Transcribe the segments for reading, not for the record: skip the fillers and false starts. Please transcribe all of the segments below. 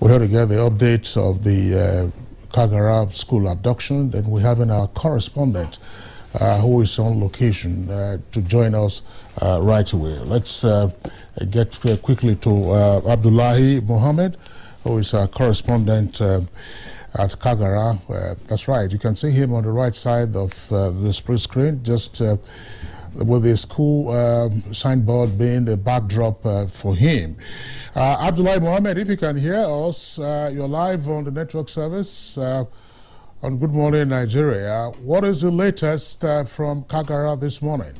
We have to get the updates of the Kagara school abduction. Then we have our correspondent who is on location to join us right away. Let's get quickly to Abdullahi Mohammed, who is our correspondent at Kagara. That's right. You can see him on the right side of the split screen, just with the school signboard being the backdrop for him. Abdullahi Mohammed, if you can hear us, you're live on the network service on Good Morning Nigeria. What is the latest from Kagara this morning?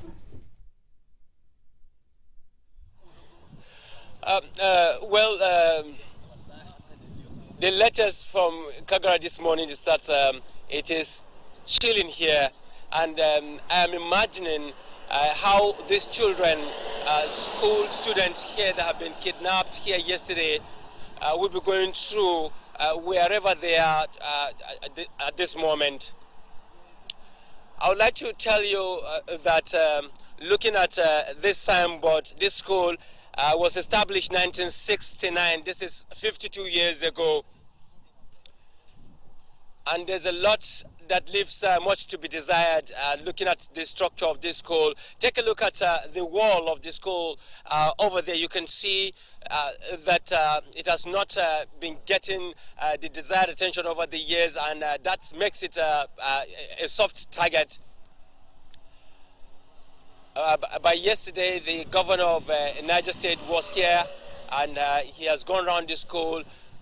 The latest from Kagara this morning is that it is chilling here, and I am imagining how these children, school students here that have been kidnapped here yesterday, will be going through wherever they are at this moment. I would like to tell you that looking at this signboard, this school was established in 1969. This is 52 years ago. And there's a lot that leaves much to be desired looking at the structure of this school. Take a look at the wall of the school over there. You can see that it has not been getting the desired attention over the years, and that makes it a soft target. By yesterday, the governor of Niger State was here, and he has gone around the school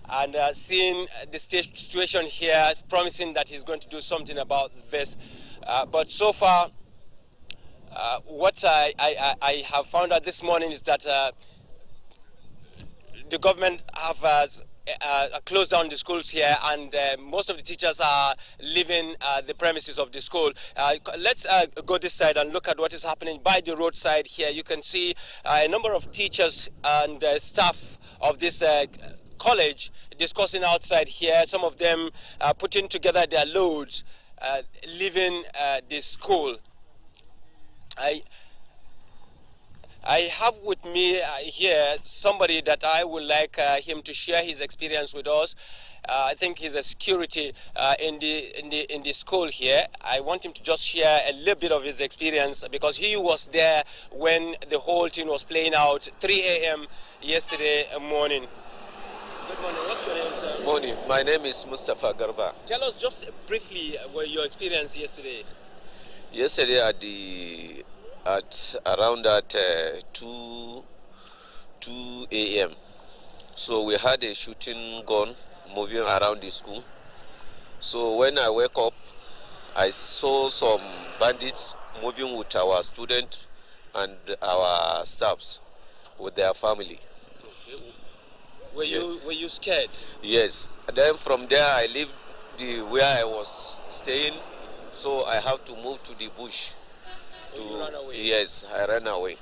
and seeing the situation here, promising that he's going to do something about this. But so far, what I have found out this morning is that the government have closed down the schools here, and most of the teachers are leaving the premises of the school. Let's go this side and look at what is happening by the roadside here. You can see a number of teachers and staff of this college discussing outside here. Some of them putting together their loads, leaving the school. I have with me here somebody that I would like him to share his experience with us. I think he's a security in the school here. I want him to just share a little bit of his experience, because he was there when the whole thing was playing out 3 a.m. yesterday morning. Good morning. What's your name, sir? Morning. My name is Mustafa Garba. Tell us just briefly your experience yesterday. Yesterday at around 2 a.m. So we had a shooting gun moving around the school. So when I wake up, I saw some bandits moving with our students and our staffs with their family. Were you scared? Yes. And then from there I left where I was staying, so I have to move to the bush. You ran away? Yes, I ran away.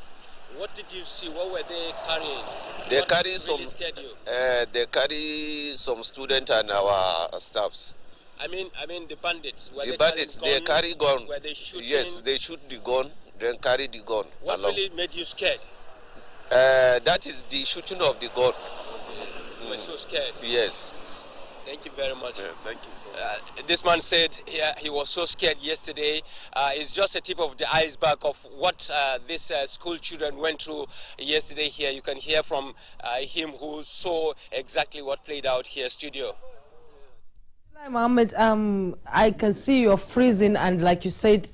What did you see? What were they carrying? They carry really scared you? They carry some students and our staffs. I mean the bandits. The bandits, they carry gun. Were they shooting? Yes, they shoot the gun, then carry the gun What along. really made you scared? That is the shooting of the gun. You were so scared? Yes. Thank you very much. Yeah, thank you so much. This man said he was so scared yesterday. It's just a tip of the iceberg of what these school children went through yesterday here. You can hear from him who saw exactly what played out here, studio. Hi, Mohammed. I can see you're freezing, and like you said,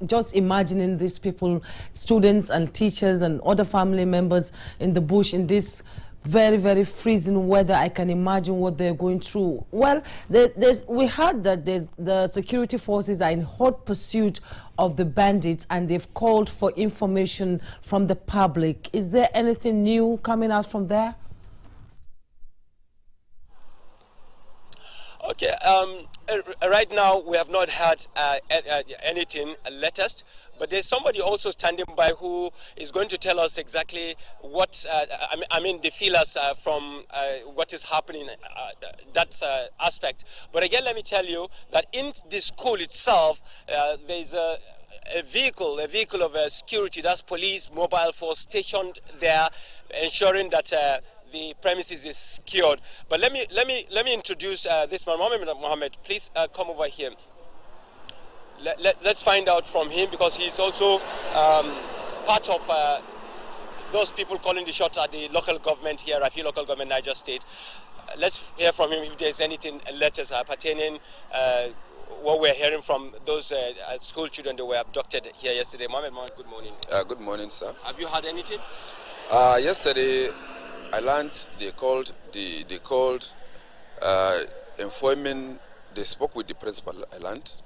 just imagining these people, students and teachers and other family members in the bush in this very, very freezing weather. I can imagine what they're going through. Well, we heard that the security forces are in hot pursuit of the bandits, and they've called for information from the public. Is there anything new coming out from there? Okay, right now we have not had anything latest, but there's somebody also standing by who is going to tell us exactly what, I mean the feelers from what is happening, that aspect. But again, let me tell you that in the school itself, there's a vehicle of security, that's police mobile force stationed there, ensuring that the premises is secured. But let me introduce this man, Mohammed. Please come over here. Let's find out from him, because he's also part of those people calling the shots at the local government here, Rafi local government, Niger State. Let's hear from him if there's anything, letters pertaining what we're hearing from those school children that were abducted here yesterday. Mohammed, good morning. Good morning, sir. Have you heard anything? Yesterday, I learned they called informing. They spoke with the principal. I learned,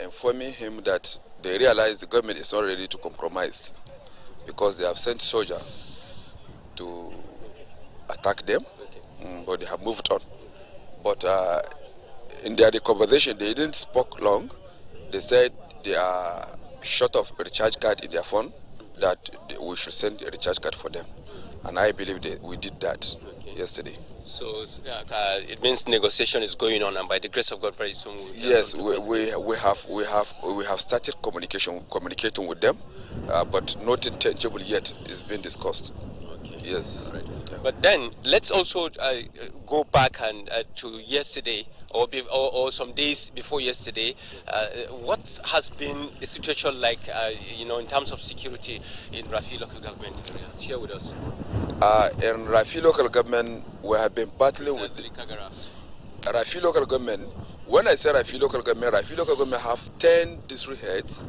informing him that they realized the government is not ready to compromise, because they have sent soldiers to attack them, but they have moved on. But in their conversation, they didn't speak long. They said they are short of a recharge card in their phone, that we should send a recharge card for them. And I believe that we did that yesterday. So it means negotiation is going on, and by the grace of God, very soon. Yes, we have started communicating with them, but nothing tangible yet is being discussed. Okay. Yes. Right. Yeah. But then let's also go back and to yesterday, or some days before yesterday. What has been the situation like, in terms of security in Rafi local government area? Share with us. In Rafi local government, we have been battling with Kagara. Rafi local government. When I say Rafi local government have 10 district heads,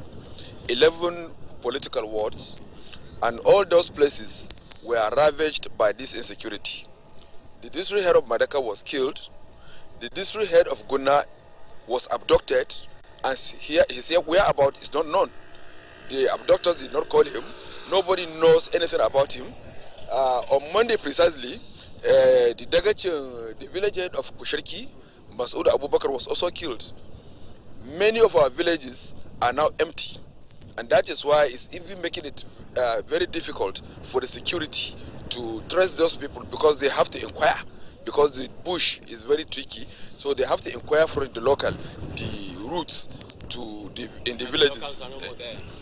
11 political wards, and all those places were ravaged by this insecurity. The district head of Madaka was killed. The district head of Guna was abducted, and his whereabouts is not known. The abductors did not call him. Nobody knows anything about him. On Monday precisely, the village head of Kusharki, Masoud Abubakar, was also killed. Many of our villages are now empty, and that is why it's even making it very difficult for the security to trace those people, because they have to inquire, because the bush is very tricky, so they have to inquire from the the routes in the villages.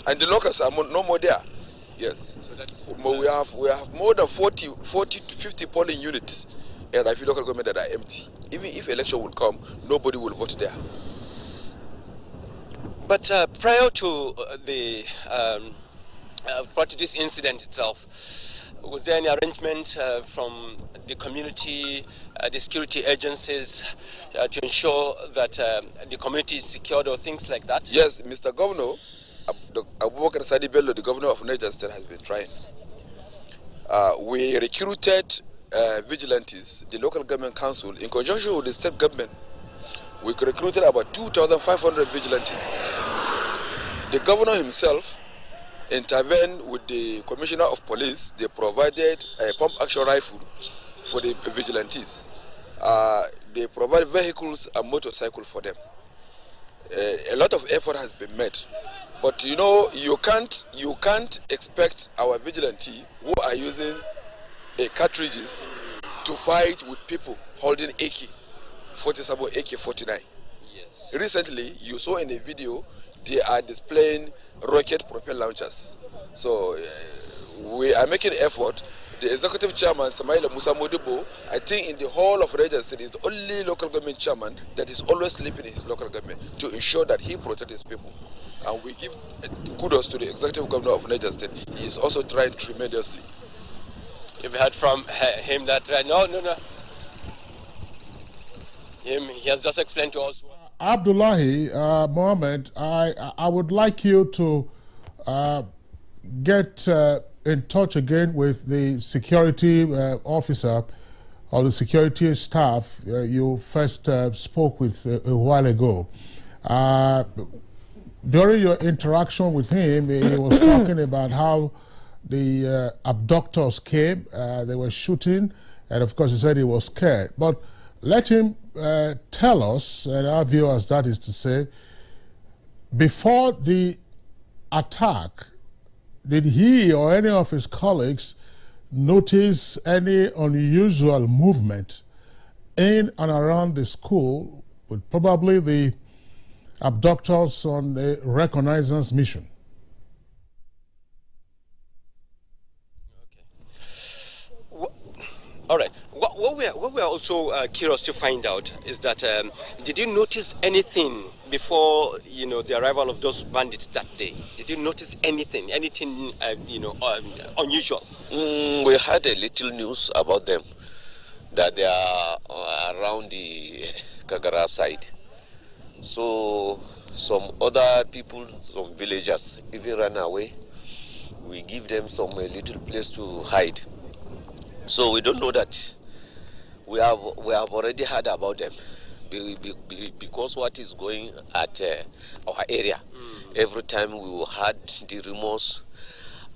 And the locals are no more there. Yes. So we have more than 40 to 50 polling units in Rafi local government that are empty. Even if election will come, nobody will vote there. But prior to this incident itself, was there any arrangement from the community, the security agencies, to ensure that the community is secured or things like that? Yes, Mr. Governor, Abubakar Sadi Bello, the governor of Niger State, has been trying. We recruited vigilantes, the local government council, in conjunction with the state government. We recruited about 2,500 vigilantes. The governor himself intervened with the commissioner of police. They provided a pump action rifle for the vigilantes. They provide vehicles and motorcycles for them. A lot of effort has been made, but you can't expect our vigilante who are using cartridges to fight with people holding AK-47, AK-49. Yes. Recently, you saw in a video they are displaying rocket propelled launchers. So we are making effort. The executive chairman, Samaila Musa Modibo, I think in the whole of Niger State, is the only local government chairman that is always sleeping in his local government to ensure that he protects his people. And we give kudos to the executive governor of Niger State. He is also trying tremendously. You've heard from him that no. He has just explained to us. Abdullahi, Mohammed, I would like you to get in touch again with the security officer or the security staff you first spoke with a while ago. During your interaction with him, he was talking about how the abductors came, they were shooting, and of course he said he was scared. But let him tell us, and our viewers, that is to say, before the attack, did he or any of his colleagues notice any unusual movement in and around the school, with probably the abductors on a reconnaissance mission? All right. What we are also curious to find out is that did you notice anything before the arrival of those bandits that day? Did you notice anything unusual? We had a little news about them that they are around the Kagara side. So some other people, some villagers, even ran away. We give them some little place to hide. So we don't know that. We have already heard about them because what is going at our area. Every time we had the rumors,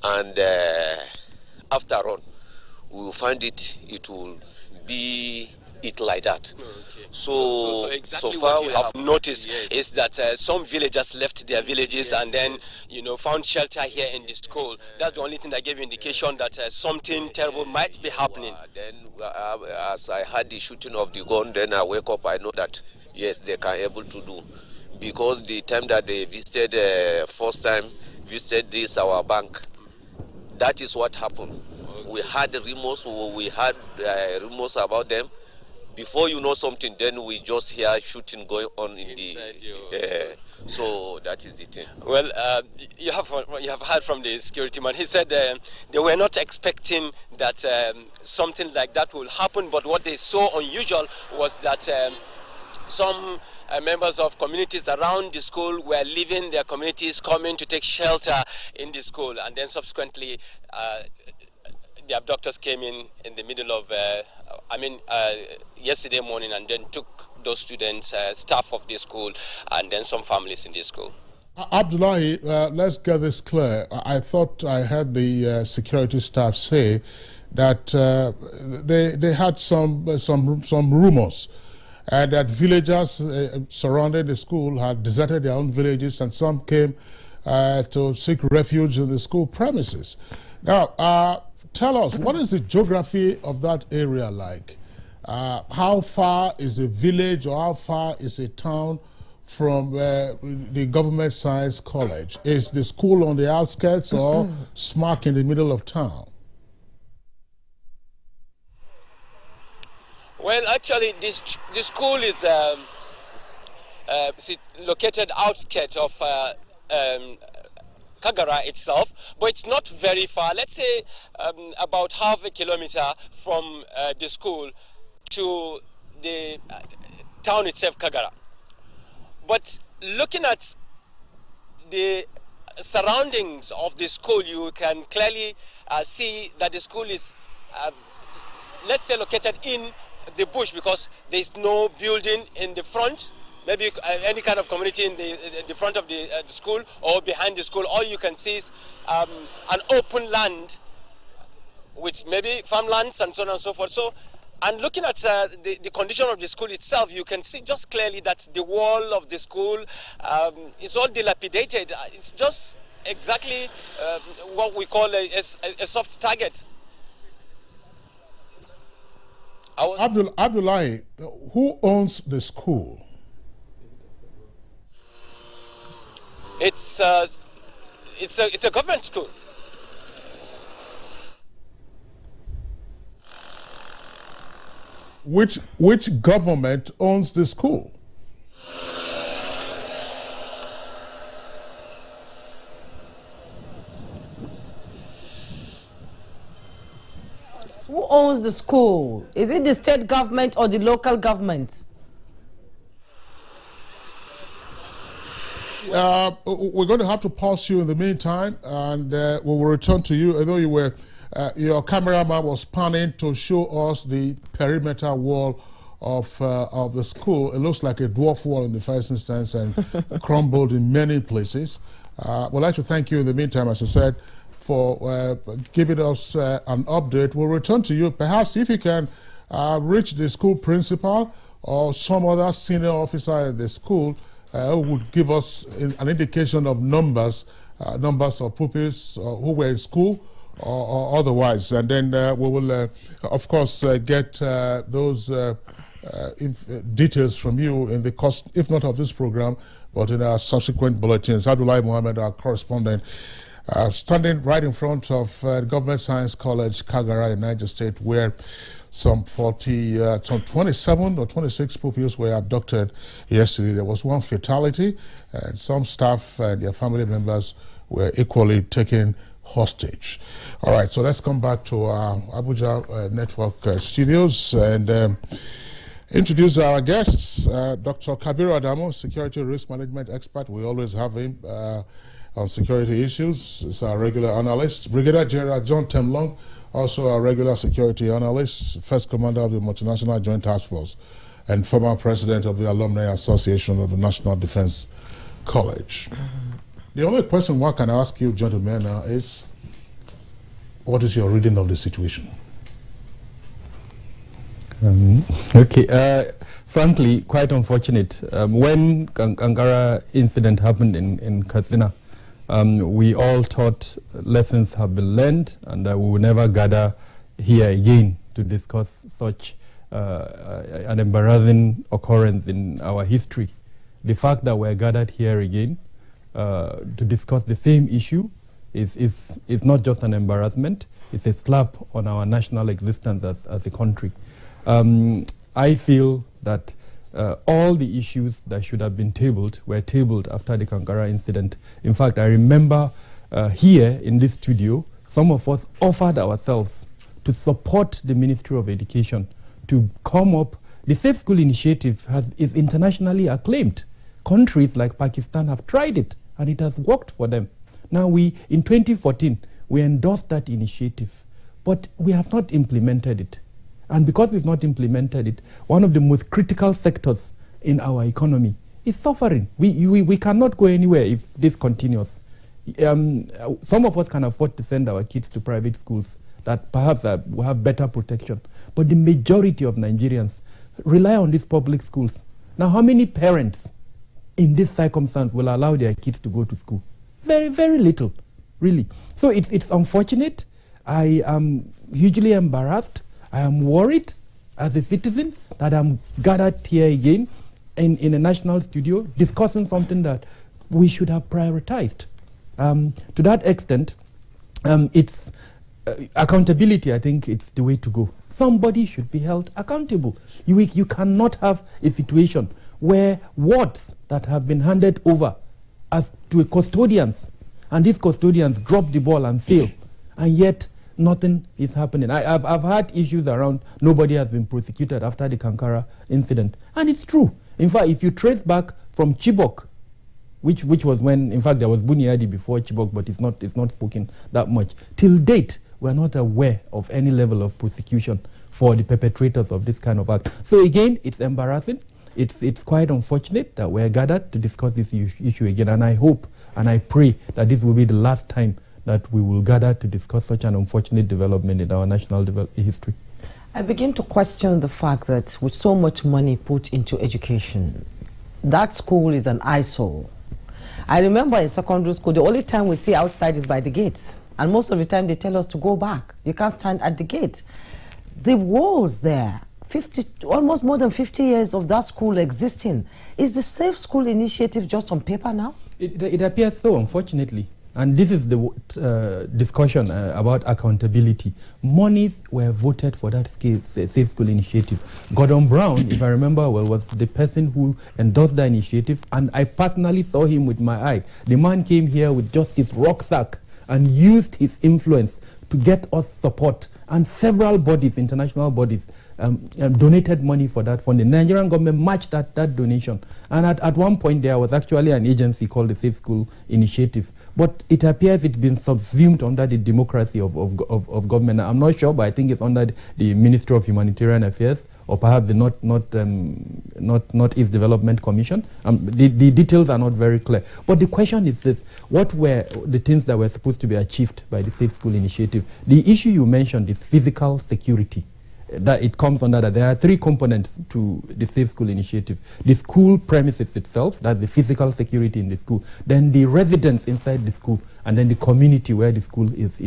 and after all, we will find it will be like that. Okay. So exactly so far what you have noticed is that some villagers left their villages and then found shelter here in the school. That's the only thing that gave indication that something terrible might be happening. Then as I had the shooting of the gun, then I wake up, I know that yes, they can able to do, because the time that they visited first time visited this our bank, that is what happened. We had rumors rumors about them. Before you know something, then we just hear shooting going on in so that is the thing. Well, you have heard from the security man. He said they were not expecting that something like that will happen, but what they saw unusual was that some members of communities around the school were leaving their communities, coming to take shelter in the school, and then subsequently the abductors came in the middle of, yesterday morning, and then took those students, staff of the school, and then some families in the school. Abdullahi, let's get this clear. I thought I heard the security staff say that they had some rumors that villagers surrounding the school had deserted their own villages, and some came to seek refuge in the school premises. Now, tell us, what is the geography of that area like? How far is a village or how far is a town from the government science college? Is the school on the outskirts or smack in the middle of town? Well, actually, this school is located outskirts of Kagara itself, but it's not very far. Let's say about half a kilometer from the school to the town itself, Kagara. But looking at the surroundings of the school, you can clearly see that the school is, let's say, located in the bush, because there's no building in the front, maybe any kind of community in the front of the school or behind the school. All you can see is an open land, which maybe farmlands and so on and so forth. So, and looking at the condition of the school itself, you can see just clearly that the wall of the school is all dilapidated. It's just exactly what we call a soft target. Abdullahi, who owns the school? It's a government school. Which government owns the school? Who owns the school? Is it the state government or the local government? We're going to have to pause you in the meantime, and we will return to you. Although you were, your cameraman was panning to show us the perimeter wall of the school. It looks like a dwarf wall in the first instance and crumbled in many places. We'd like to thank you in the meantime, as I said, for giving us an update. We'll return to you. Perhaps if you can reach the school principal or some other senior officer in the school who would give us an indication of numbers of pupils who were in school or otherwise. And then we will, of course, get those details from you in the course, if not of this program, but in our subsequent bulletins. Abdullahi Mohammed, our correspondent, standing right in front of Government Science College, Kagara in Niger State, where some 27 or 26 pupils were abducted yesterday. There was one fatality, and some staff and their family members were equally taken hostage. All right, so let's come back to our Abuja network studios and introduce our guests. Dr. Kabiru Adamo, security risk management expert. We always have him on security issues. He's our regular analyst. Brigadier General John Temlong, also a regular security analyst, first commander of the Multinational Joint Task Force, and former president of the Alumni Association of the National Defense College. The only question one can ask you, gentlemen, is what is your reading of the situation? Frankly, quite unfortunate. When Kagara incident happened in Katsina, we all thought lessons have been learned and that we will never gather here again to discuss such an embarrassing occurrence in our history. The fact that we're gathered here again to discuss the same issue is not just an embarrassment, it's a slap on our national existence as a country. I feel that all the issues that should have been tabled were tabled after the Kagara incident. In fact, I remember here in this studio, some of us offered ourselves to support the Ministry of Education to come up. The Safe School Initiative is internationally acclaimed. Countries like Pakistan have tried it, and it has worked for them. Now, in 2014, we endorsed that initiative, but we have not implemented it. And because we've not implemented it, one of the most critical sectors in our economy is suffering. We cannot go anywhere if this continues. Some of us can afford to send our kids to private schools that perhaps will have better protection. But the majority of Nigerians rely on these public schools. Now, how many parents in this circumstance will allow their kids to go to school? Very, very little, really. So it's unfortunate. I am hugely embarrassed. I am worried as a citizen that I'm gathered here again in a national studio discussing something that we should have prioritized. To that extent, it's accountability. I think it's the way to go. Somebody should be held accountable. You cannot have a situation where words that have been handed over as to custodians, and these custodians drop the ball and fail, and yet nothing is happening. I've had issues around nobody has been prosecuted after the Kagara incident, and it's true. In fact, if you trace back from Chibok, which was when, in fact, there was Buniadi before Chibok, but it's not spoken that much. Till date, we're not aware of any level of prosecution for the perpetrators of this kind of act. So again, it's embarrassing. It's quite unfortunate that we're gathered to discuss this issue again, and I hope and I pray that this will be the last time that we will gather to discuss such an unfortunate development in our national history. I begin to question the fact that with so much money put into education, that school is an eyesore. I remember in secondary school, the only time we see outside is by the gates. And most of the time they tell us to go back. You can't stand at the gate. The walls there, almost more than 50 years of that school existing. Is the Safe School Initiative just on paper now? It appears so, unfortunately. And this is the discussion about accountability. Monies were voted for that Safe School Initiative. Gordon Brown, if I remember well, was the person who endorsed the initiative, and I personally saw him with my eye. The man came here with just his rucksack and used his influence to get us support. And several bodies, international bodies, donated money for that fund. The Nigerian government matched that donation. And at one point there was actually an agency called the Safe School Initiative. But it appears it's been subsumed under the democracy of government. I'm not sure, but I think it's under the Ministry of Humanitarian Affairs, or perhaps the Northeast Development Commission. The details are not very clear. But the question is this: what were the things that were supposed to be achieved by the Safe School Initiative? The issue you mentioned is physical security. That it comes under that. There are three components to the Safe School Initiative: the school premises itself, that's the physical security in the school, then the residents inside the school, and then the community where the school is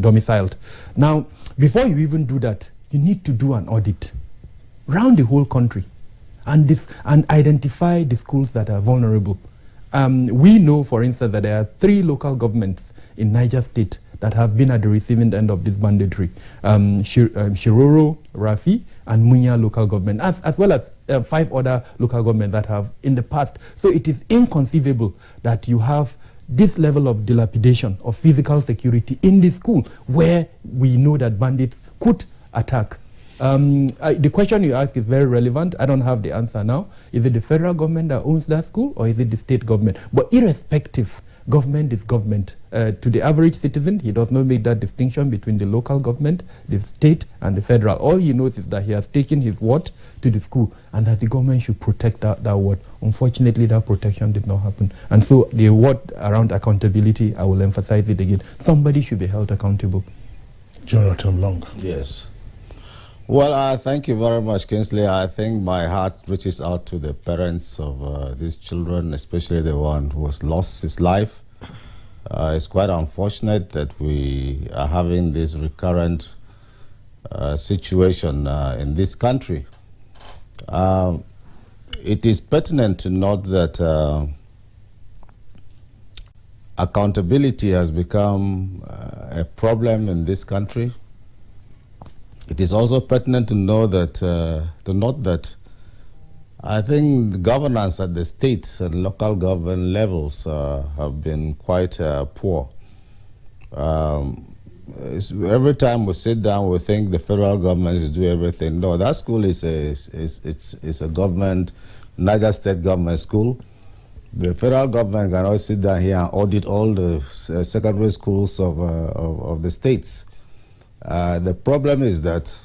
domiciled. Now, before you even do that, you need to do an audit around the whole country and identify the schools that are vulnerable. We know, for instance, that there are 3 local governments in Niger State that have been at the receiving end of this banditry. Shiroro, Rafi, and Munya local government, as well as 5 other local governments that have in the past. So it is inconceivable that you have this level of dilapidation of physical security in the school where we know that bandits could attack. The question you ask is very relevant. I don't have the answer now. Is it the federal government that owns that school, or is it the state government? But irrespective, government is government. To the average citizen, he does not make that distinction between the local government, the state, and the federal. All he knows is that he has taken his word to the school and that the government should protect that word. Unfortunately, that protection did not happen. And so the word around accountability, I will emphasize it again. Somebody should be held accountable. Jonathan Long. Yes. Well, thank you very much, Kingsley. I think my heart reaches out to the parents of these children, especially the one who has lost his life. It's quite unfortunate that we are having this recurrent situation in this country. It is pertinent to note that accountability has become a problem in this country. It is also pertinent to know that to note that I think the governance at the state and local government levels have been quite poor. Every time we sit down, we think the federal government is doing everything. No, that school is a government, Niger State government school. The federal government cannot sit down here and audit all the secondary schools of the states. The problem is that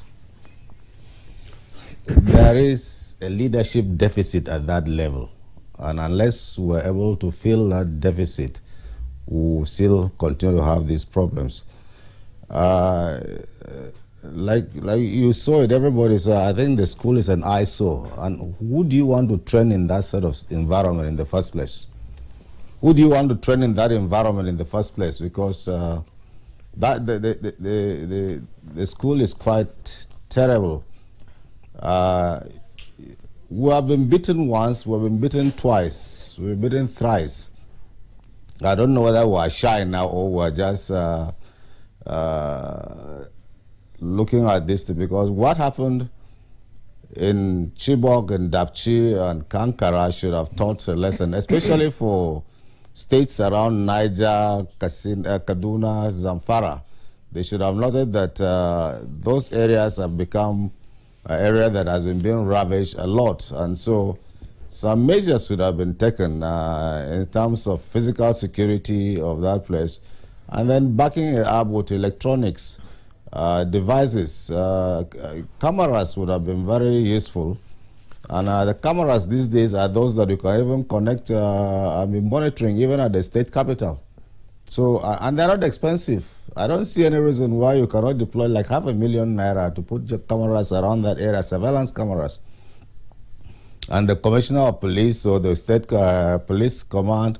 there is a leadership deficit at that level, and unless we're able to fill that deficit, we'll still continue to have these problems. Like you saw it, everybody saw. I think the school is an eyesore, and who do you want to train in that sort of environment in the first place? Who do you want to train in that environment in the first place? Because that the school is quite terrible. We have been beaten once, we've been beaten twice, we've been beaten thrice. I don't know whether we're shy now or we're just looking at this thing, because what happened in Chibok and Dapchi and Kankara should have taught a lesson, especially for states around Niger, Kaduna, Zamfara. They should have noted that those areas have become an area that has been being ravaged a lot. And so some measures should have been taken in terms of physical security of that place. And then backing it up with electronics devices. Cameras would have been very useful. And the cameras these days are those that you can even connect, monitoring even at the state capital. So, and they're not expensive. I don't see any reason why you cannot deploy like $500,000 naira to put cameras around that area, surveillance cameras. And the commissioner of police or the state police command,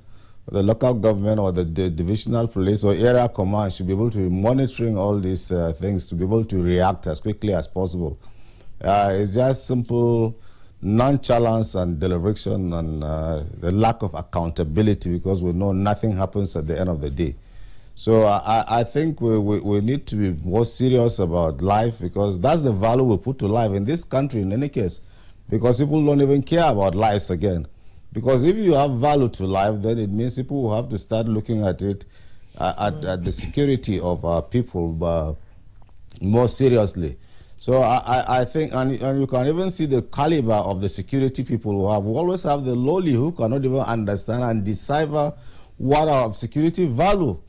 the local government or the divisional police or area command should be able to be monitoring all these things to be able to react as quickly as possible. It's just simple nonchalance and dereliction and the lack of accountability, because we know nothing happens at the end of the day. So I think we need to be more serious about life, because that's the value we put to life in this country in any case, because people don't even care about lives again. Because if you have value to life, then it means people will have to start looking at it, at the security of our people more seriously. So I think, and you can even see the caliber of the security people who have. We always have the lowly who cannot even understand and decipher what are of security value.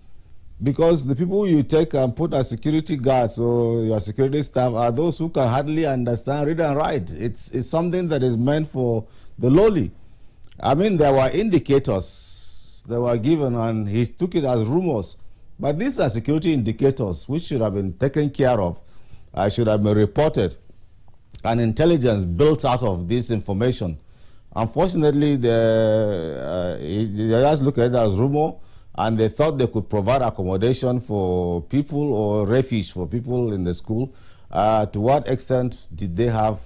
Because the people you take and put as security guards or your security staff are those who can hardly understand, read and write. It's something that is meant for the lowly. I mean, there were indicators that were given and he took it as rumors. But these are security indicators which should have been taken care of. Should have been reported, and intelligence built out of this information. Unfortunately, they just look at it as rumor, and they thought they could provide accommodation for people or refuge for people in the school. To what extent did they have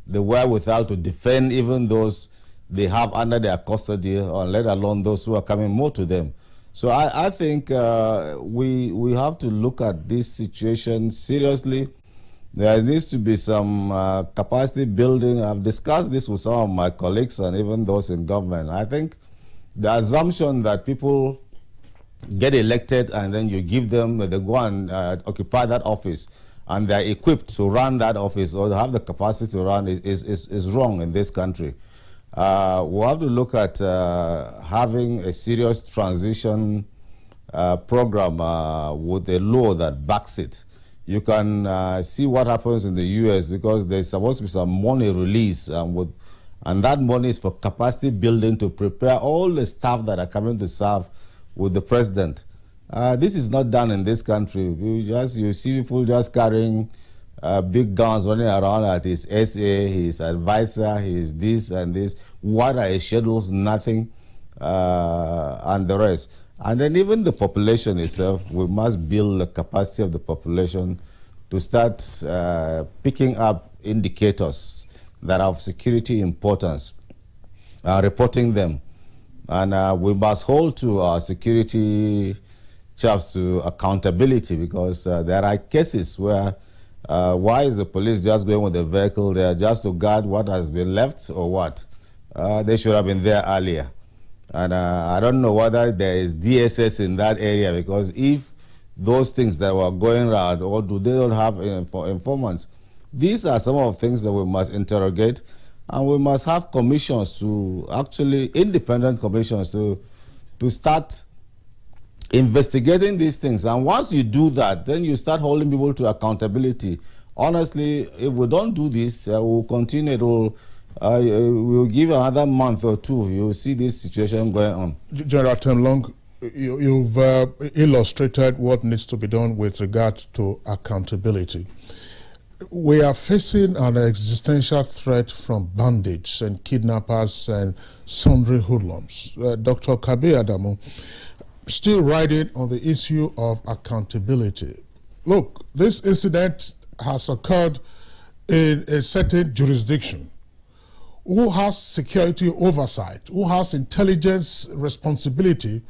the wherewithal to defend even those they have under their custody, or let alone those who are coming more to them? So I think we have to look at this situation seriously. There needs to be some capacity building. I've discussed this with some of my colleagues and even those in government. I think the assumption that people get elected and then you give them, they go and occupy that office and they're equipped to run that office or have the capacity to run is wrong in this country. We have to look at having a serious transition program with a law that backs it. You can see what happens in the US because there's supposed to be some money released and that money is for capacity building to prepare all the staff that are coming to serve with the president. This is not done in this country. You see people just carrying big guns running around at his SA, his advisor, his this and this. What are his schedules? Nothing, and the rest. And then even the population itself, we must build the capacity of the population to start picking up indicators that are of security importance, reporting them. And we must hold to our security chaps to accountability because there are cases where why is the police just going with the vehicle there just to guard what has been left or what? They should have been there earlier. And I don't know whether there is DSS in that area because if those things that were going around or do they don't have informants, these are some of the things that we must interrogate. And we must have commissions to actually, independent commissions to start investigating these things. And once you do that, then you start holding people to accountability. Honestly, if we don't do this, we'll continue. We'll give another month or two. You'll see this situation going on. General Temlong, you've illustrated what needs to be done with regard to accountability. We are facing an existential threat from bandits and kidnappers and sundry hoodlums. Dr. Kabe Adamu, still riding on the issue of accountability. Look, this incident has occurred in a certain jurisdiction. Who has security oversight? Who has intelligence responsibility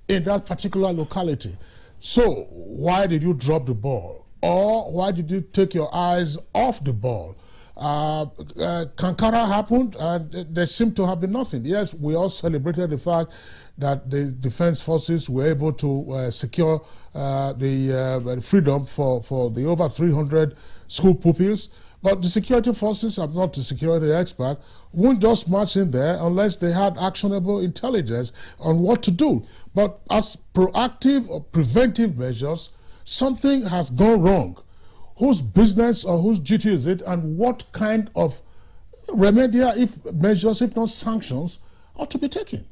in that particular locality? So why did you drop the ball? Or why did you take your eyes off the ball? Kagara happened and there seemed to have been nothing. Yes, we all celebrated the fact that the defense forces were able to secure the freedom for the over 300 school pupils. But the security forces, I'm not the security expert, won't just march in there unless they had actionable intelligence on what to do. But as proactive or preventive measures, something has gone wrong. Whose business or whose duty is it, and what kind of remedial measures, if not sanctions, ought to be taken?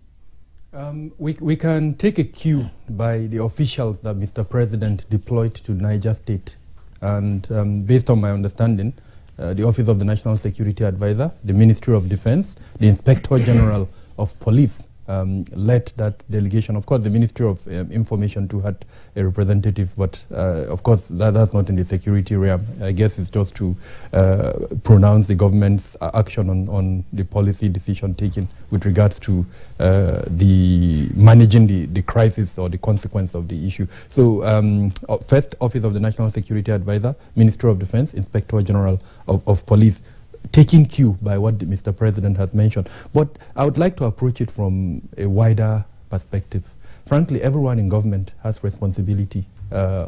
We can take a cue by the officials that Mr. President deployed to Niger State. And based on my understanding, the Office of the National Security Advisor, the Ministry of Defense, the Inspector General of Police led that delegation. Of course, the Ministry of Information too had a representative, but of course that's not in the security realm. I guess it's just to pronounce the government's action on the policy decision taken with regards to the managing the crisis or the consequence of the issue. So first, Office of the National Security Advisor, Ministry of Defense, Inspector General of Police, taking cue by what Mr. President has mentioned. But I would like to approach it from a wider perspective. Frankly, everyone in government has responsibility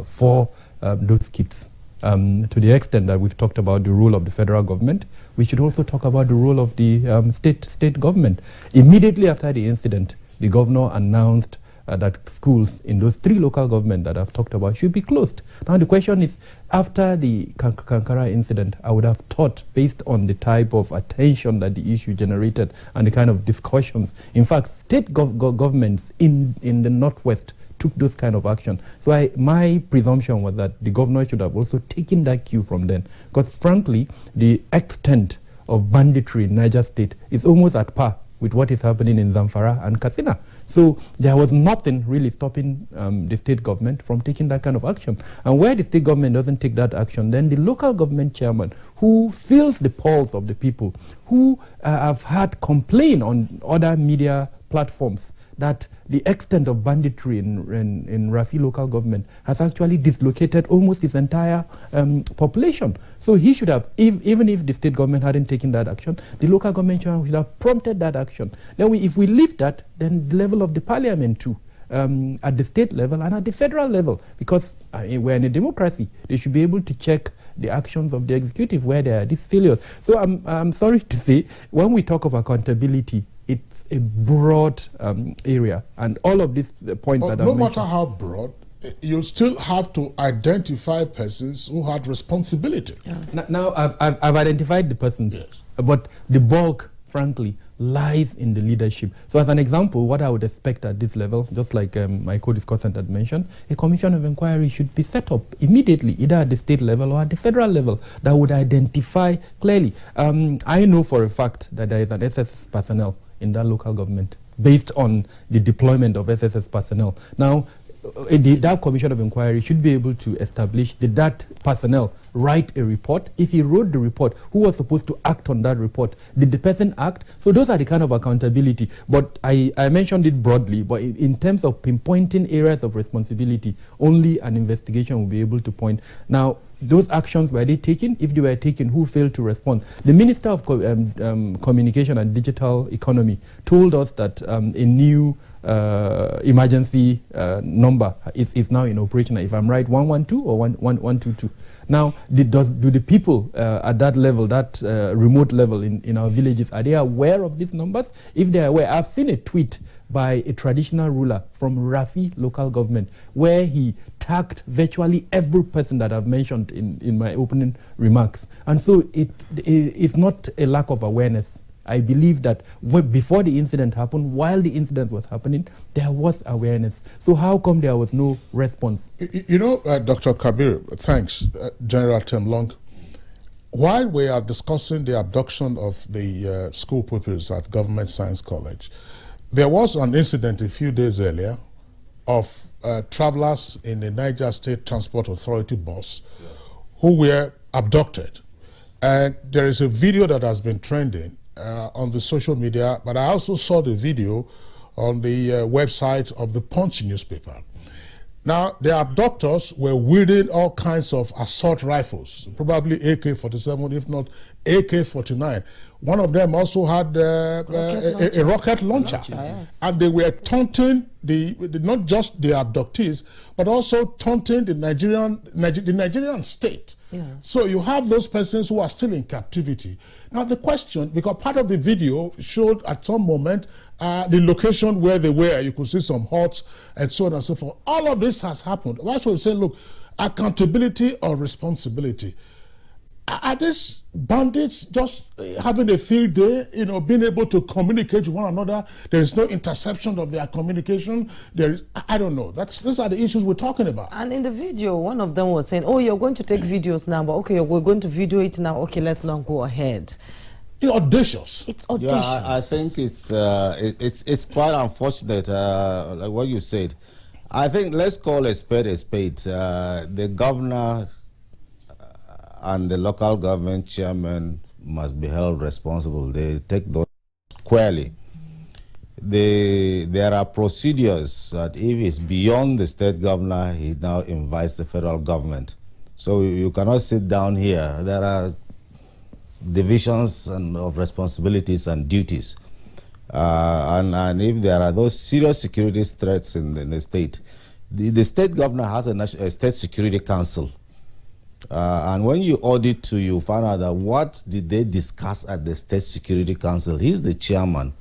for those kids. To the extent that we've talked about the role of the federal government, we should also talk about the role of the state government. Immediately after the incident, the governor announced that schools in those 3 local governments that I've talked about should be closed. Now the question is, after the Kagara incident, I would have thought, based on the type of attention that the issue generated and the kind of discussions, in fact, state governments in the Northwest took those kind of action. So my presumption was that the governor should have also taken that cue from them. Because frankly, the extent of banditry in Niger State is almost at par with what is happening in Zamfara and Katsina. So there was nothing really stopping the state government from taking that kind of action. And where the state government doesn't take that action, then the local government chairman, who feels the pulse of the people, who have had complaint on other media platforms that the extent of banditry in Rafi local government has actually dislocated almost its entire population. So he should have, even if the state government hadn't taken that action, the local government should have prompted that action. Then if we leave that, then the level of the parliament too, at the state level and at the federal level, because we're in a democracy, they should be able to check the actions of the executive where there are these failures. So I'm sorry to say, when we talk of accountability, it's a broad area, and all of these points that no matter how broad, you still have to identify persons who had responsibility. Yeah. Now I've identified the persons, yes, but the bulk, frankly, lies in the leadership. So as an example, what I would expect at this level, just like my co-discussant had mentioned, a commission of inquiry should be set up immediately, either at the state level or at the federal level, that would identify clearly. I know for a fact that there is an SSS personnel in that local government based on the deployment of SSS personnel. Now, that commission of inquiry should be able to establish, did that personnel write a report? If he wrote the report, who was supposed to act on that report? Did the person act? So those are the kind of accountability. But I mentioned it broadly, but in terms of pinpointing areas of responsibility, only an investigation will be able to point. Now, those actions, were they taken? If they were taken, who failed to respond? The Minister of Communication and Digital Economy told us that a new emergency number is now in operation. If I'm right, 112 or 122. Now, do the people at that level, that remote level in our villages, are they aware of these numbers? If they are aware, I've seen a tweet by a traditional ruler from Rafi local government where he tagged virtually every person that I've mentioned in my opening remarks. And so it's not a lack of awareness. I believe that before the incident happened, while the incident was happening, there was awareness. So how come there was no response? You know, Dr. Kabir, thanks, General Temlong. While we are discussing the abduction of the school pupils at Government Science College, there was an incident a few days earlier of travelers in the Niger State Transport Authority bus who were abducted. And there is a video that has been trending on the social media, but I also saw the video on the website of the Punch newspaper. Now, the abductors were wielding all kinds of assault rifles, probably AK-47, if not AK-49. One of them also had a rocket launcher. Yes. And they were taunting not just the abductees, but also taunting the Nigerian state. Yeah. So you have those persons who are still in captivity. Now the question, because part of the video showed at some moment the location where they were, you could see some huts and so on and so forth. All of this has happened. That's what we say, look, accountability or responsibility. Are these bandits just having a field day, being able to communicate with one another? There is no interception of their communication. There is, I don't know. These are the issues we're talking about. And in the video, one of them was saying, oh, you're going to take videos now, but okay, we're going to video it now. Okay, let's not go ahead. It's audacious. It's audacious. Yeah, I think it's quite unfortunate, like what you said. I think let's call a spade a spade. The governor and the local government chairman must be held responsible. They take those squarely. There are procedures that if it's beyond the state governor, he now invites the federal government. So you cannot sit down here. There are divisions of responsibilities and duties. And if there are those serious security threats in the state, the state governor has a state security council. And when you audit you find out that what did they discuss at the State Security Council. He's the chairman.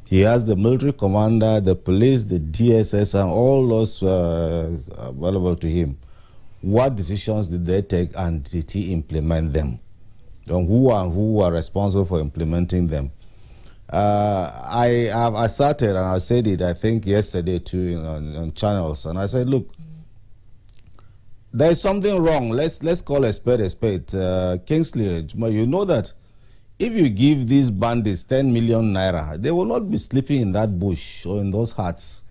He has the military commander, the police, the DSS, and all those available to him. What decisions did they take, and did he implement them? And who are responsible for implementing them? I started, and I said it, I think yesterday too, on channels, and I said, look, there is something wrong. Let's call a spade a spade. Kingsley, you know that if you give these bandits 10 million naira, they will not be sleeping in that bush or in those huts.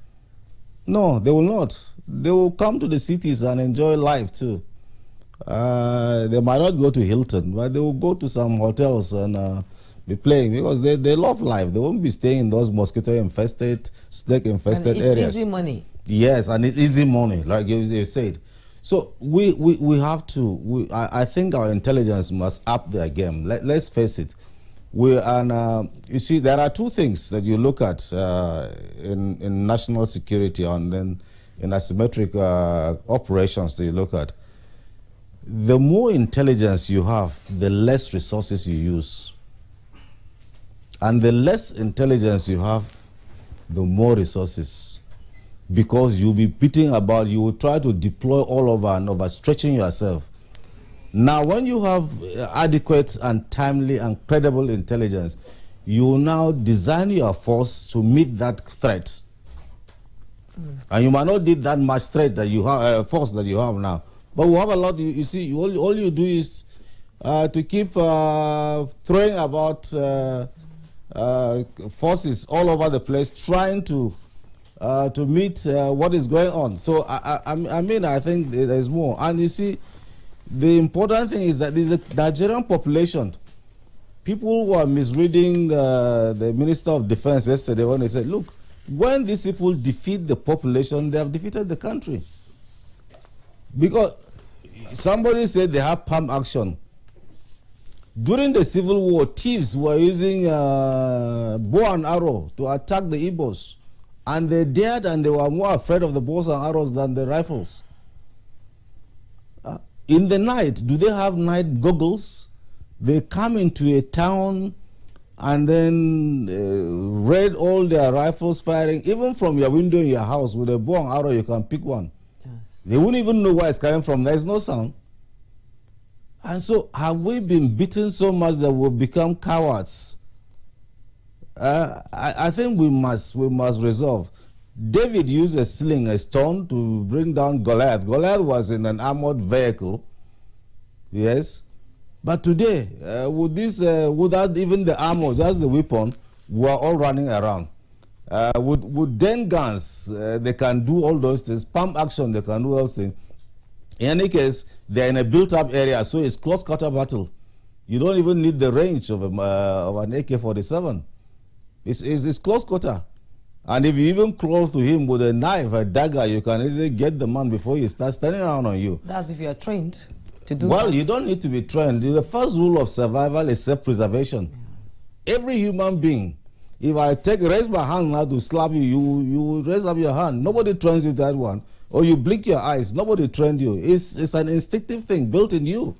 No, they will not. They will come to the cities and enjoy life too. They might not go to Hilton, but they will go to some hotels and be playing because they love life. They won't be staying in those mosquito-infested, snake-infested and it's areas. easy money. Yes, and it's easy money, like you said. So we have to. I think our intelligence must up their game. Let's face it. You see, there are two things that you look at in national security and then in asymmetric operations that you look at. The more intelligence you have, the less resources you use. And the less intelligence you have, the more resources. Because you'll be beating about, you will try to deploy all over and overstretching yourself. Now, when you have adequate and timely and credible intelligence, you will now design your force to meet that threat. And you might not need that much threat that you have, force that you have now. But we have a lot. You see, all you do is to keep throwing about forces all over the place, trying to meet what is going on. So I think there's more. And you see, the important thing is that the Nigerian population, people who are misreading the Minister of Defense yesterday when they said, look, when these people defeat the population, they have defeated the country. Because somebody said they have pump action. During the Civil War, thieves were using bow and arrow to attack the Igbos. And they dared, and they were more afraid of the bows and arrows than the rifles. In the night, do they have night goggles? They come into a town and then raid all their rifles firing. Even from your window in your house with a bow and arrow, you can pick one. Yes. They wouldn't even know where it's coming from. There's no sound. And so have we been beaten so much that we've become cowards? I think we must resolve. David used a sling, a stone, to bring down Goliath. Goliath was in an armored vehicle, yes. But today, without even the armor, just the weapon, we are all running around. With den guns, they can do all those things. Pump action, they can do those things. In any case, they're in a built-up area, so it's close-quarter battle. You don't even need the range of an AK-47. It's close quarter. And if you even close to him with a knife, a dagger, you can easily get the man before he starts turning around on you. That's if you are trained to do Well, that. you don't need to be trained. The first rule of survival is self-preservation. Every human being, if I raise my hand now to slap you, you will raise up your hand. Nobody trains you that one. Or you blink your eyes. Nobody trained you. It's an instinctive thing built in you.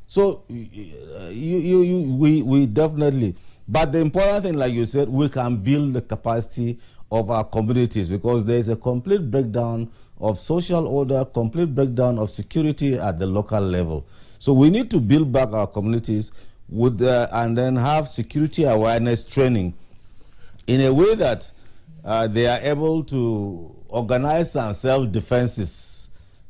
So we definitely. But the important thing, like you said, we can build the capacity of our communities because there is a complete breakdown of social order, complete breakdown of security at the local level. So we need to build back our communities and then have security awareness training in a way that they are able to organize some self-defenses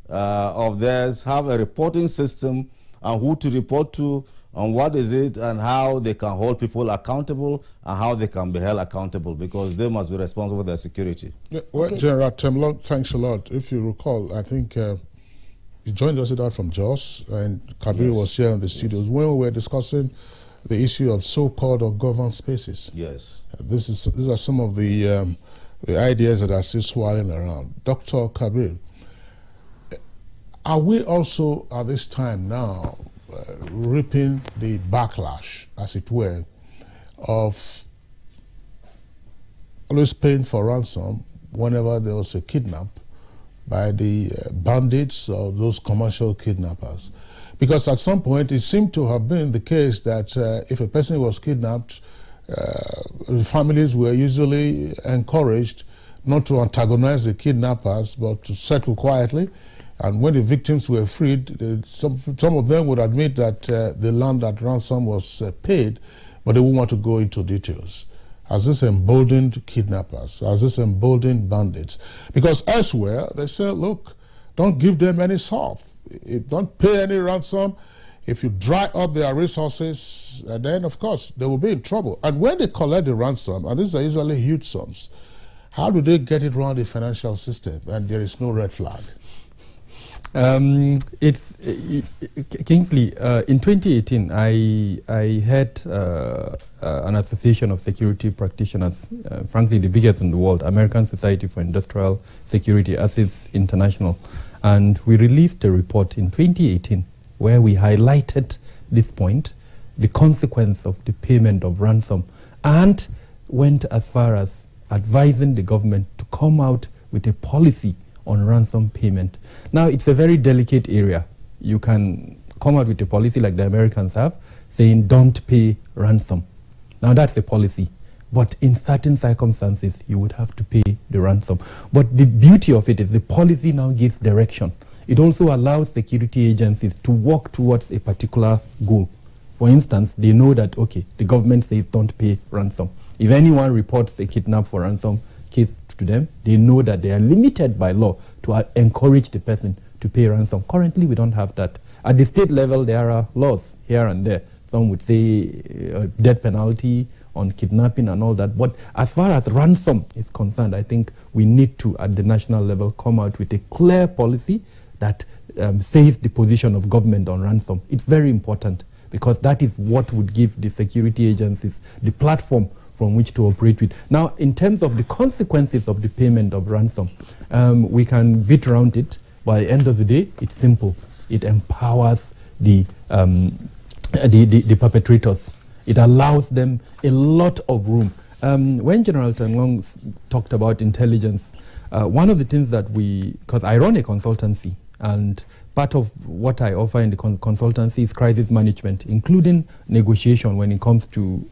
of theirs, have a reporting system and who to report to, and what is it, and how they can hold people accountable, and how they can be held accountable, because they must be responsible for their security. Yeah, well, okay. General Temlong, thanks a lot. If you recall, I think you joined us out from Jos, and Kabir yes. was here in the studios when we were discussing the issue of so-called ungoverned spaces. Yes. These are some of the ideas that are still swirling around. Dr. Kabir, are we also at this time now reaping the backlash, as it were, of always paying for ransom whenever there was a kidnap by the bandits or those commercial kidnappers? Because at some point it seemed to have been the case that if a person was kidnapped, families were usually encouraged not to antagonize the kidnappers but to settle quietly. And when the victims were freed, some of them would admit that the land that ransom was paid, but they wouldn't want to go into details. Has this emboldened kidnappers? Has this emboldened bandits? Because elsewhere, they say, look, don't give them any sop. Don't pay any ransom. If you dry up their resources, then, of course, they will be in trouble. And when they collect the ransom, and these are usually huge sums, how do they get it around the financial system and there is no red flag? Kingsley, in 2018, I had an association of security practitioners, frankly the biggest in the world, American Society for Industrial Security, ASIS International, and we released a report in 2018 where we highlighted this point, the consequence of the payment of ransom, and went as far as advising the government to come out with a policy on ransom payment. Now, it's a very delicate area. You can come out with a policy like the Americans have, saying don't pay ransom. Now, that's a policy. But in certain circumstances, you would have to pay the ransom. But the beauty of it is the policy now gives direction. It also allows security agencies to work towards a particular goal. For instance, they know that, okay, the government says don't pay ransom. If anyone reports a kidnap for ransom case to them, they know that they are limited by law to encourage the person to pay ransom. Currently, we don't have that. At the state level, there are laws here and there. Some would say death penalty on kidnapping and all that. But as far as ransom is concerned, I think we need to, at the national level, come out with a clear policy that says the position of government on ransom. It's very important because that is what would give the security agencies the platform from which to operate with. Now, in terms of the consequences of the payment of ransom, we can beat around it, but at the end of the day, it's simple. It empowers the perpetrators. It allows them a lot of room. When General Tenglong talked about intelligence, one of the things that because I run a consultancy, and part of what I offer in the consultancy is crisis management, including negotiation when it comes to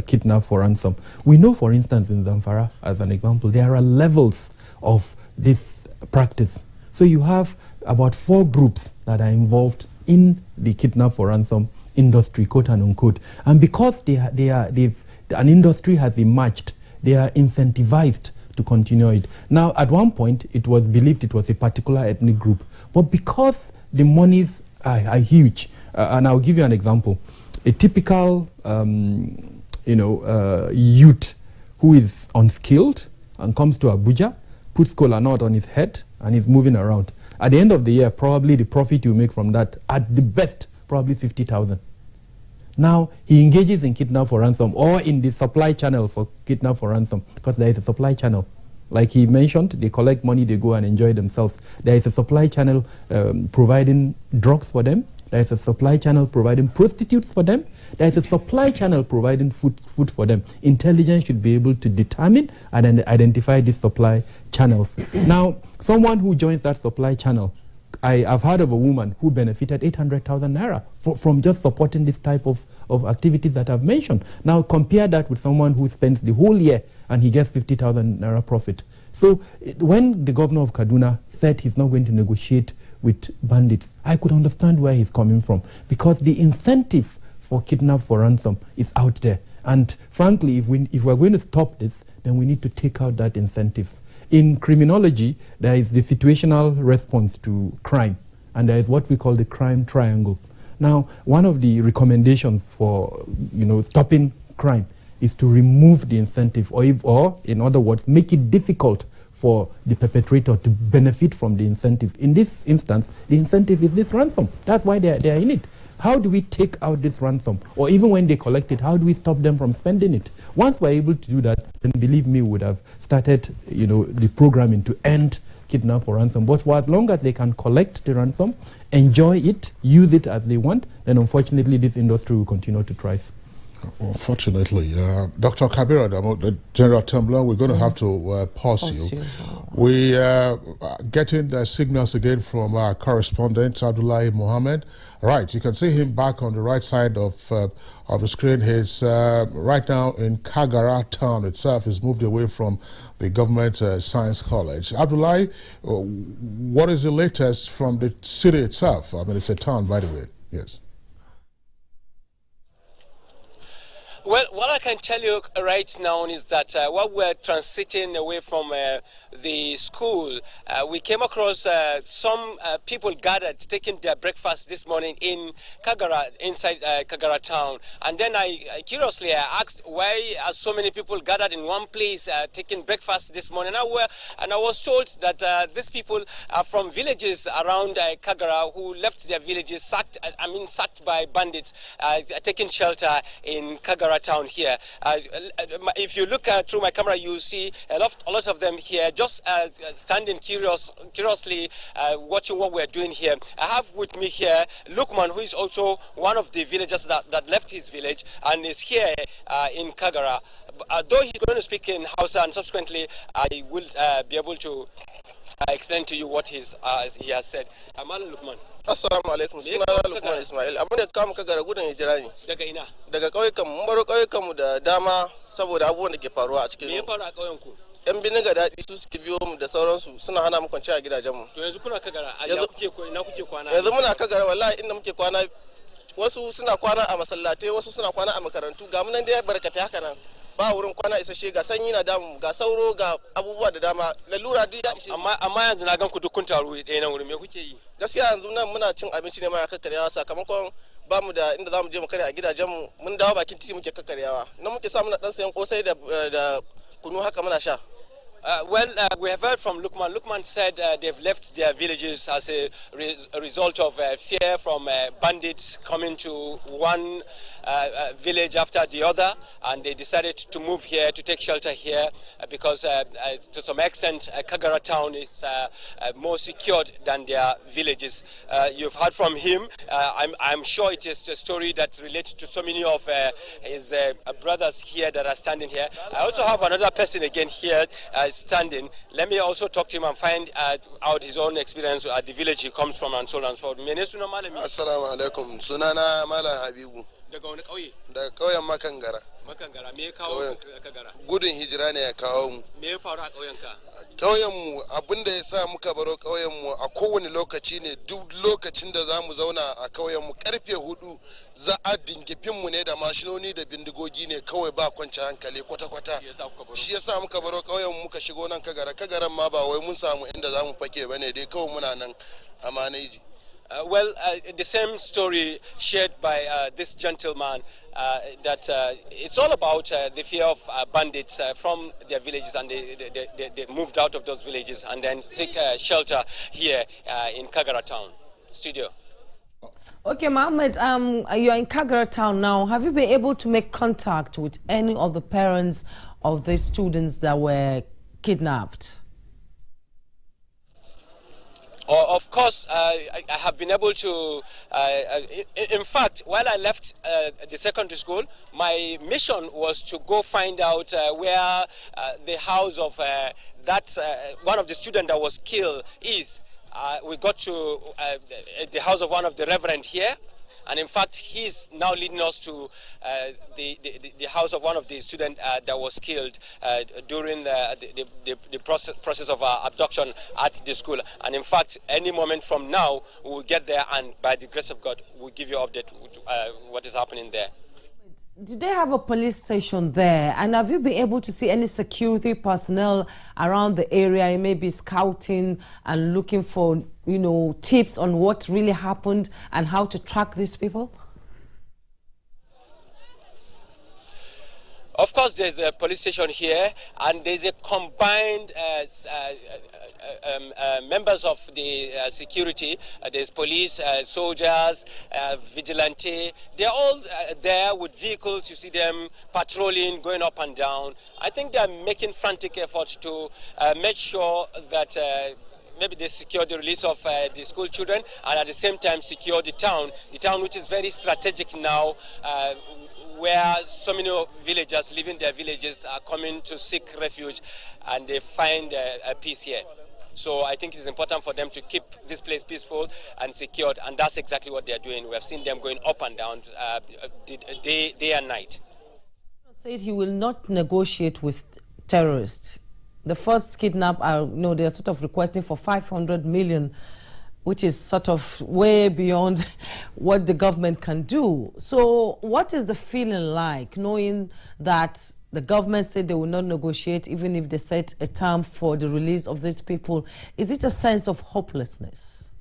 kidnap for ransom. We know, for instance, in Zamfara, as an example, there are levels of this practice. So you have about 4 groups that are involved in the kidnap for ransom industry, quote and unquote. And because an industry has emerged, they are incentivized to continue it. Now, at one point, it was believed it was a particular ethnic group. But because the monies are huge, and I'll give you an example. A typical youth who is unskilled and comes to Abuja, puts kola nut on his head, and is moving around. At the end of the year, probably the profit you make from that, at the best, probably 50,000. Now, he engages in kidnap for ransom or in the supply channel for kidnap for ransom, because there is a supply channel. Like he mentioned, they collect money, they go and enjoy themselves. There is a supply channel providing drugs for them. There is a supply channel providing prostitutes for them. There is a supply channel providing food for them. Intelligence should be able to determine and identify these supply channels. Now, someone who joins that supply channel, I've heard of a woman who benefited 800,000 naira from just supporting this type of activities that I've mentioned. Now compare that with someone who spends the whole year and he gets 50,000 naira profit. So when the governor of Kaduna said he's not going to negotiate with bandits, I could understand where he's coming from, because the incentive for kidnap for ransom is out there. And frankly, if we're going to stop this, then we need to take out that incentive. In criminology, there is the situational response to crime, and there is what we call the crime triangle. Now, one of the recommendations for stopping crime is to remove the incentive, or in other words, make it difficult for the perpetrator to benefit from the incentive. In this instance, the incentive is this ransom. That's why they're in it. How do we take out this ransom? Or even when they collect it, how do we stop them from spending it? Once we're able to do that, then believe me, we would have started the programming to end kidnap for ransom. But for as long as they can collect the ransom, enjoy it, use it as they want, then unfortunately this industry will continue to thrive. Unfortunately, Dr. Kagara, General Tenglong, we're going to have to pause you. We are getting the signals again from our correspondent, Abdullahi Mohammed. Right, you can see him back on the right side of the screen. He's right now in Kagara town itself. He's moved away from the government science college. Abdullahi, what is the latest from the city itself? I mean, it's a town, by the way. Yes. Well, what I can tell you right now is that while we're transiting away from the school, we came across some people gathered taking their breakfast this morning in Kagara, inside Kagara town. And then I curiously asked why are so many people gathered in one place taking breakfast this morning. And I was told that these people are from villages around Kagara who left their villages sacked by bandits, taking shelter in Kagara town here. If you look through my camera, you see a lot of them here just standing curiously watching what we're doing here. I have with me here Lukman, who is also one of the villagers that left his village and is here in Kagara. Though he's going to speak in Hausa, and subsequently I will be able to explain to you what he has said. Malam Lukman. Assalamu alaikum, sunana Lukman Ismail. Abin da kama Kagara gudun hijira ne. Daga ina? Daga ƙauyukan mun baro ƙauyukan mu da dama saboda abubuwan da ke faruwa a cikin. Me ya faru a ƙauyen ku? Yan biniga daɗi su suke biyo mu da sauransu suna hana mu kwanciya a gidajen mu. To yanzu kuna Kagara, ina kuke kwana? Yanzu muna Kagara wallahi inda muke kwana wasu suna kwana a masallatai, wasu suna kwana a makarantu. Ga mun nan dai barkatai haka nan. Ba wurin kwana isasshe, ga sanyi na damu, ga sauro, ga abubuwa da dama, lalura duk ya ishe. Amma yanzu na gan ku duk kun taru ɗaya nan wurin, me kuke yi? Gaskiya yanzu nan muna cin abinci ne ma kakkaryawa sakamakon ba mu da inda za mu je mu karya a gidajen mu, mun dawo bakin titi muke kakkaryawa. Nan muke sa muna dan sayan kosai da kunu haka muna sha. We have heard from Lukman. Lukman said they've left their villages as a result of fear from bandits coming to one village after the other, and they decided to move here, to take shelter here, because to some extent Kagara town is more secured than their villages. You've heard from him. I'm sure it is a story that relates to so many of his brothers here that are standing here. I also have another person again here standing. Let me also talk to him and find out his own experience at the village he comes from and so on and so forth. Assalamu alaikum. Sunana Malam Habibu. Daga wani ƙauye? Daga ƙauyen Makangara. Makangara, me ya kawo Kagara? Gudun hijira ne ya kawo mu. Me ya faru a ƙauyenka? Ƙauyenmu abinda ya sa muka baro ƙauyenmu a kowane lokaci ne, duk lokacin da za mu zauna a ƙauyenmu karfe 4 za a dingifinmu ne da mashinoni da bindigogi ne, kawai ba kwanci hankali kwata-kwata. Shi ya sa muka baro ƙauyenmu muka shigo nan Kagara. Kagaran ma ba wai mun samu inda za mu fake ba ne, dai kawai muna nan a maneji. The same story shared by this gentleman, that it's all about the fear of bandits from their villages, and they moved out of those villages and then seek shelter here in Kagara town. Studio. Okay, Mohammed, you're in Kagara town now. Have you been able to make contact with any of the parents of the students that were kidnapped? Of course, I have been able to, in fact, while I left the secondary school, my mission was to go find out where the house of one of the students that was killed is. We got to the house of one of the reverend here, and in fact, he's now leading us to the house of one of the students that was killed during the process of abduction at the school. And in fact, any moment from now, we'll get there, and by the grace of God, we'll give you an update what is happening there. Do they have a police station there? And have you been able to see any security personnel around the area, maybe scouting and looking for, tips on what really happened and how to track these people? Of course, there's a police station here, and there's a combined members of the security. There's police, soldiers, vigilante. They're all there with vehicles. You see them patrolling, going up and down. I think they're making frantic efforts to make sure that maybe they secure the release of the school children, and at the same time secure the town which is very strategic now, where so many villagers leaving their villages are coming to seek refuge, and they find a peace here. So I think it's important for them to keep this place peaceful and secured, and that's exactly what they're doing. We have seen them going up and down day and night. He said he will not negotiate with terrorists. The first kidnap, they're sort of requesting for 500 million which is sort of way beyond what the government can do. So what is the feeling like knowing that the government said they will not negotiate even if they set a term for the release of these people? Is it a sense of hopelessness?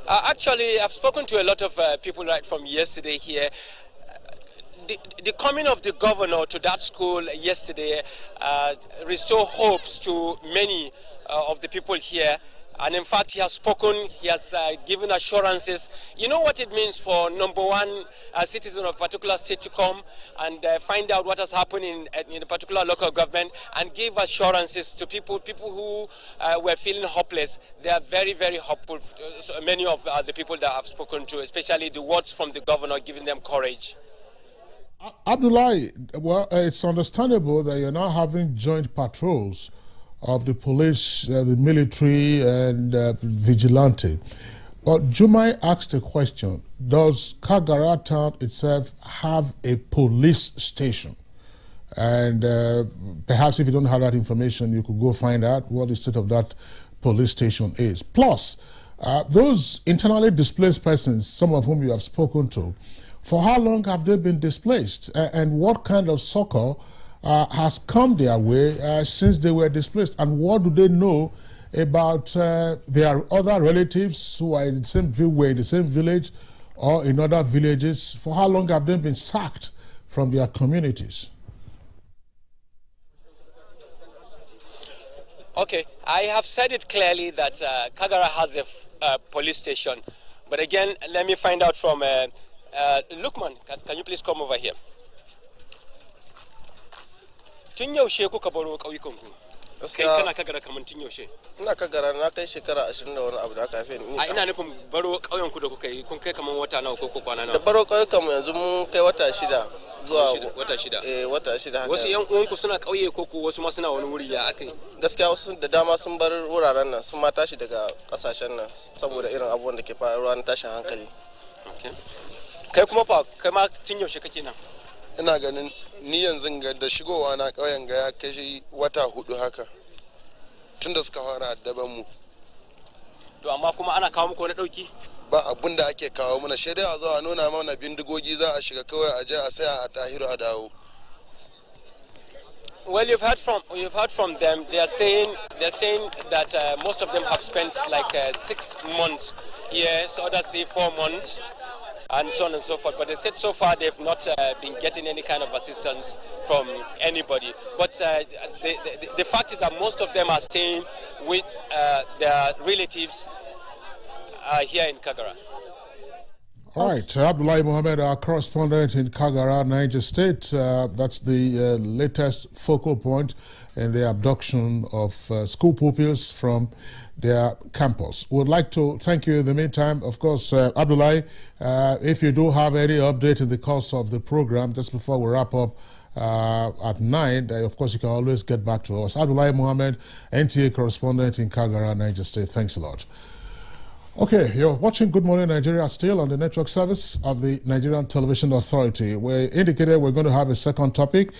Actually, I've spoken to a lot of people right from yesterday here. The coming of the governor to that school yesterday restored hopes to many of the people here. And in fact, he has spoken, he has given assurances. You know what it means for, number one, a citizen of a particular state to come and find out what has happened in a particular local government and give assurances to people who were feeling hopeless. They are very, very hopeful. So many of the people that I've spoken to, especially the words from the governor, giving them courage. Abdullahi, well, it's understandable that you're now having joint patrols of the police, the military, and vigilante. But Jumai asked a question: does Kagara town itself have a police station? And perhaps if you don't have that information, you could go find out what the state of that police station is. Plus, those internally displaced persons, some of whom you have spoken to, for how long have they been displaced? And what kind of succor has come their way since they were displaced? And what do they know about their other relatives who are in the same village or in other villages? For how long have they been sacked from their communities? Okay, I have said it clearly that Kagara has a police station. But again, let me find out from Lukman, can you please come over here? Tun yaushe kuka baro ƙauyukan ku? Kai kana Kagara kaman tun yaushe? Ina Kagara na kai shekara 20 da wani abu da aka haife ni. A ina nufin baro ƙauyen ku da kuka yi, kun kai kaman wata nawa ko kwana nawa? Da baro ƙauyukan mu yanzu mun kai wata 6 zuwa wata 6. Wata 6 haka. Wasu ƴan uwanku suna ƙauye ko wasu ma suna wani wuri ya akai? Gaskiya wasu da dama sun bar wuraren nan, sun ma tashi daga ƙasashen nan saboda irin abubuwan da ke faruwa na tashin hankali. Okay. Kai kuma fa, kai ma tun yaushe kake nan? Ina ganin ni yanzu ga da shigowa na ƙauyen ga ya kai wata 4 haka tun da suka fara addaban mu. To amma kuma ana kawo muku wani dauki? Ba abun da ake kawo mana, sai dai a zo a nuna mana bindigogi za a shiga kawai a je a saya a tahiru a dawo. Well, you've heard from them. They're saying that most of them have spent like 6 months here, so others say 4 months, and so on and so forth. But they said so far they've not been getting any kind of assistance from anybody. But the fact is that most of them are staying with their relatives here in Kagara. All right, Abdullahi Mohammed, our correspondent in Kagara, Niger State. That's the latest focal point in the abduction of school pupils from their campus. We'd like to thank you in the meantime. Of course, Abdullahi, if you do have any update in the course of the program, just before we wrap up at 9, of course, you can always get back to us. Abdullahi Mohammed, NTA correspondent in Kagara, Niger State. Thanks a lot. Okay, you're watching Good Morning Nigeria still on the network service of the Nigerian Television Authority. We indicated we're going to have a second topic,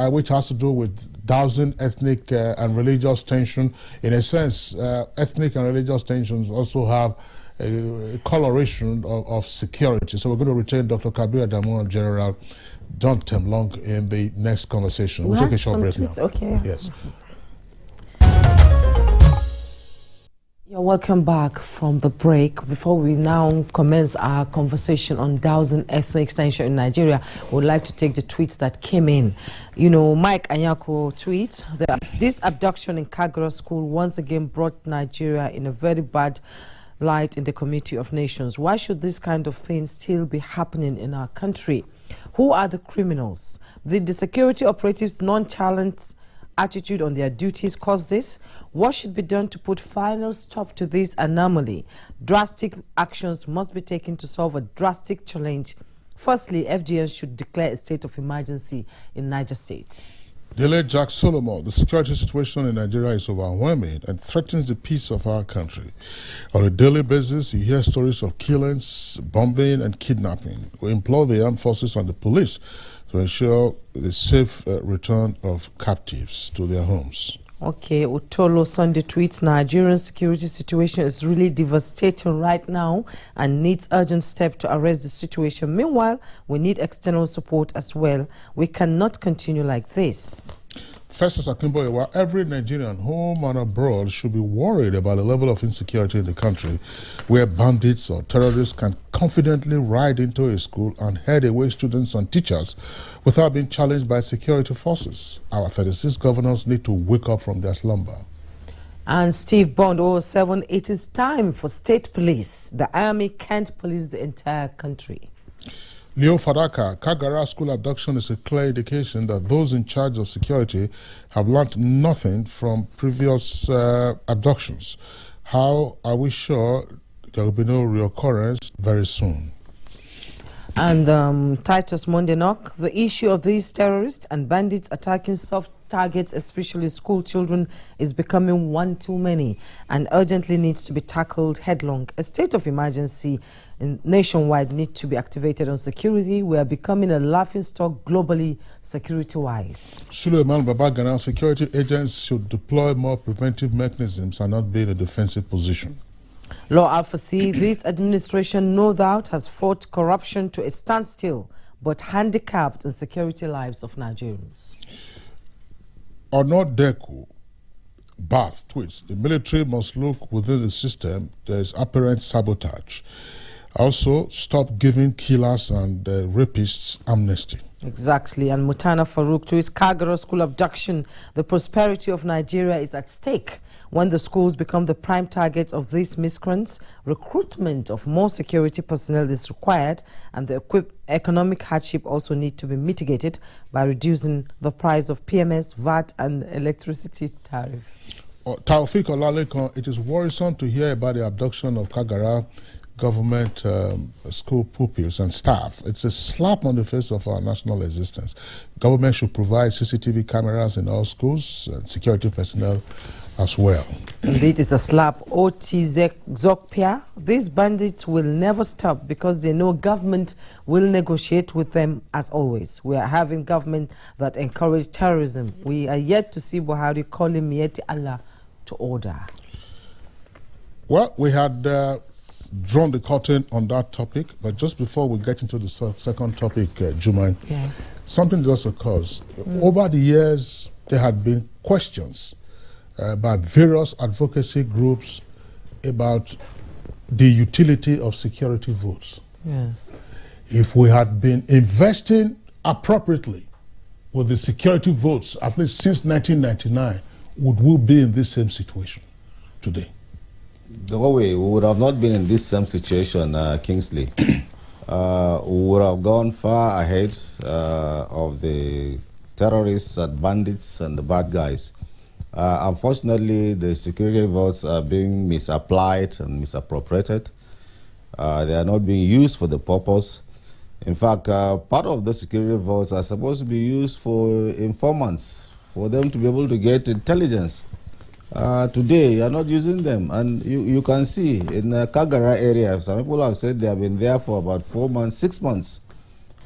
which has to do with dousing ethnic and religious tension. In a sense, ethnic and religious tensions also have a coloration of security. So we're going to retain Dr. Kabir Adamu and General John Temlong in the next conversation. We'll take a short break now. Okay. Yes. You're welcome back from the break. Before we now commence our conversation on dousing ethnic tension in Nigeria, we would like to take the tweets that came in. You know, Mike Anyako tweets, this abduction in Kagara school once again brought Nigeria in a very bad light in the community of nations. Why should this kind of thing still be happening in our country? Who are the criminals? Did the security operatives nonchalant attitude on their duties cause this? What should be done to put final stop to this anomaly? Drastic actions must be taken to solve a drastic challenge. Firstly, FGN should declare a state of emergency in Niger State. Delayed Jack Solomon, the security situation in Nigeria is overwhelming and threatens the peace of our country. On a daily basis, you hear stories of killings, bombing, and kidnapping. We implore the armed forces and the police to ensure the safe return of captives to their homes. Okay, Utolo Sunday tweets, Nigerian security situation is really devastating right now and needs urgent steps to arrest the situation. Meanwhile, we need external support as well. We cannot continue like this. Festus Akimboyewa, every Nigerian, home and abroad, should be worried about the level of insecurity in the country, where bandits or terrorists can confidently ride into a school and head away students and teachers without being challenged by security forces. Our 36 governors need to wake up from their slumber. And Steve Bond, 07, it is time for state police. The army can't police the entire country. Leo Fadaka, Kagara school abduction is a clear indication that those in charge of security have learned nothing from previous abductions. How are we sure there will be no reoccurrence very soon? And Titus Mondenok, the issue of these terrorists and bandits attacking soft targets, especially school children, is becoming one too many and urgently needs to be tackled headlong. A state of emergency nationwide needs to be activated on security. We are becoming a laughingstock globally security-wise. Suleiman Babagana, security agents should deploy more preventive mechanisms and not be in a defensive position. Law Alpha C, this administration no doubt has fought corruption to a standstill, but handicapped the security lives of Nigerians. Onodeku Bath tweets, the military must look within the system. There is apparent sabotage. Also, stop giving killers and rapists amnesty. Exactly. And Mutana Farouk tweets, Kagara school abduction. The prosperity of Nigeria is at stake. When the schools become the prime target of these miscreants, recruitment of more security personnel is required, and the economic hardship also need to be mitigated by reducing the price of PMS, VAT, and electricity tariff. Taufik Olalekon, it is worrisome to hear about the abduction of Kagara government school pupils and staff. It's a slap on the face of our national existence. Government should provide CCTV cameras in all schools and security personnel as well. Indeed, it's a slap. Zokpia, these bandits will never stop because they know government will negotiate with them as always. We are having government that encourage terrorism. We are yet to see Buhari calling Mieti Allah to order. Well, we had drawn the curtain on that topic, but just before we get into the second topic, Juman, yes, something just occurs. Over the years, there had been questions by various advocacy groups about the utility of security votes. yes. If we had been investing appropriately with the security votes, at least since 1999, would we be in this same situation today? No way, we would have not been in this same situation, Kingsley. We would have gone far ahead of the terrorists and bandits and the bad guys. Unfortunately, the security votes are being misapplied and misappropriated. They are not being used for the purpose. In fact, part of the security votes are supposed to be used for informants, for them to be able to get intelligence. Today, you are not using them. And you can see in the Kagara area, some people have said they have been there for about 4 months, 6 months.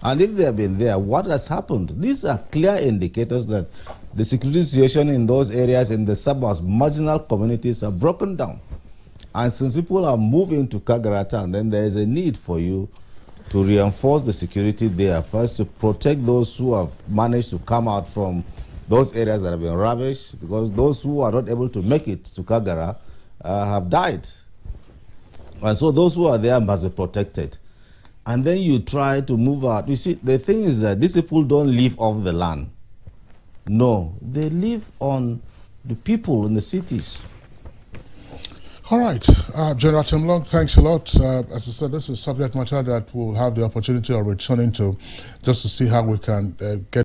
And if they have been there, what has happened? These are clear indicators that the security situation in those areas, in the suburbs, marginal communities are broken down. And since people are moving to Kagara town, then there is a need for you to reinforce the security there. First, to protect those who have managed to come out from those areas that have been ravished, because those who are not able to make it to Kagara have died. And so those who are there must be protected. And then you try to move out. You see, the thing is that these people don't live off the land. No, they live on the people in the cities. All right, General Temlong, thanks a lot. As I said, this is a subject matter that we'll have the opportunity of returning to just to see how we can get